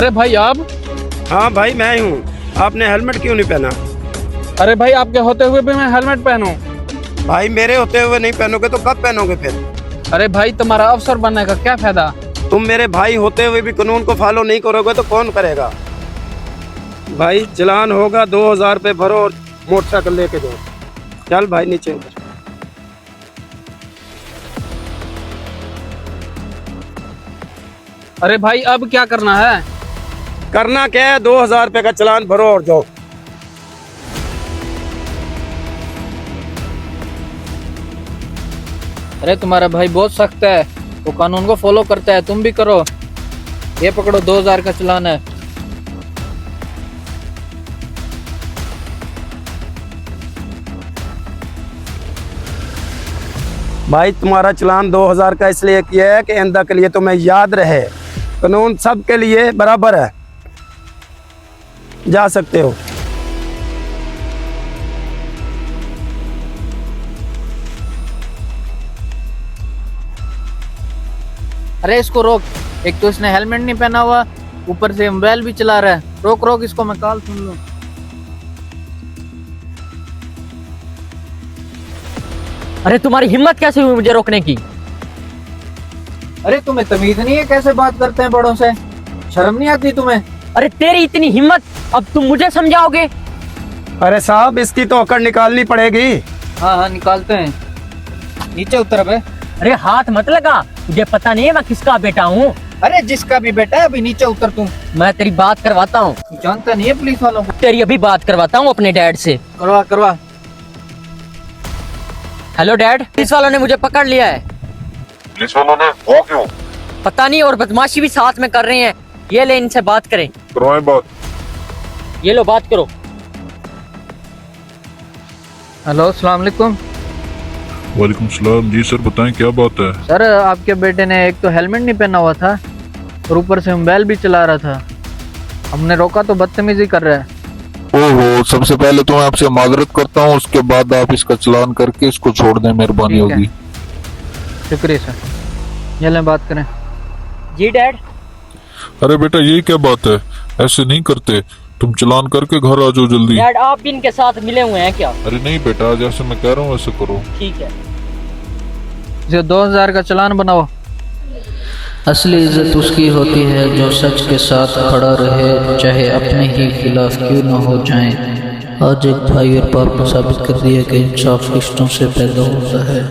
अरे भाई आप? हाँ भाई मैं ही हूँ। आपने हेलमेट क्यों नहीं पहना? अरे भाई आपके होते हुए भी मैं हेलमेट पहनूं? भाई मेरे होते हुए नहीं पहनोगे तो कब पहनोगे फिर? अरे भाई तुम्हारा अफसर बनने का क्या फायदा? तुम मेरे भाई होते हुए भी कानून को फॉलो नहीं करोगे तो कौन करेगा? भाई चलान होगा, 2000 रुपये भरो और मोटरसाइकिल लेके जाओ। चल भाई नीचे उतर। अरे भाई अब क्या करना है? करना क्या है, 2000 रुपये का चलान भरो और जाओ। अरे तुम्हारा भाई बहुत सख्त है, वो कानून को फॉलो करता है, तुम भी करो। ये पकड़ो 2000 का चालान है। भाई तुम्हारा चलान 2000 का इसलिए किया है कि आइंदा के लिए तुम्हें याद रहे, कानून सबके लिए बराबर है। जा सकते हो। अरे इसको रोक, एक तो इसने हेलमेट नहीं पहना हुआ, ऊपर से मोबाइल भी चला रहा है। रोक रोक इसको, मैं कॉल सुन लूं। अरे तुम्हारी हिम्मत कैसे हुई मुझे रोकने की? अरे तुम्हें तमीज नहीं है कैसे बात करते हैं बड़ों से? शर्म नहीं आती तुम्हें? अरे तेरी इतनी हिम्मत, अब तुम मुझे समझाओगे? अरे साहब इसकी तो अकड़ निकालनी पड़ेगी। हाँ हाँ निकालते हैं। नीचे उतर बे। अरे हाथ मत लगा, मुझे पता नहीं है मैं किसका बेटा हूँ। अरे जिसका भी बेटा है, अभी नीचे उतर तुम। मैं तेरी बात करवाता हूँ। जानता नहीं है पुलिस वालों को? तेरी अभी बात करवाता हूँ अपने डैड से। करवा करवा। हेलो डैड, पुलिस वालों ने मुझे पकड़ लिया है। पुलिस वालों ने? वो क्यों? पता नहीं, और बदमाशी भी साथ में कर रहे हैं। ये ले इनसे बात करें। करवाएं बात। ये लो बात करो। हेलो अस्सलाम वालेकुम। वालेकुम सलाम। जी सर बताएं क्या बात है? सर आपके बेटे ने एक तो हेलमेट नहीं पहना हुआ था और ऊपर से मोबाइल भी चला रहा था। हमने रोका तो बदतमीजी कर रहा है। ओहो, सबसे पहले तो मैं आपसे माजरत करता हूँ, उसके बाद आप इसका चालान करके इसको छोड़ दें, मेहरबानी ठीक है। होगी। शुक्रिया सर। ये लें बात करें। जी डैड। अरे बेटा ये क्या बात है, ऐसे नहीं करते। तुम चालान करके घर आ जाओ जल्दी। डैड आप भी इनके साथ मिले हुए हैं क्या? अरे नहीं बेटा, जैसे मैं कह रहा हूँ वैसे करो। ठीक है। इसे 2000 का चालान बनाओ। असली इज्जत उसकी होती है जो सच के साथ खड़ा रहे, चाहे अपने ही खिलाफ क्यों न हो जाए। आज एक भाई और बाप ने साबित कर दिया कि इंसाफ रिश्तों से पैदा होता है।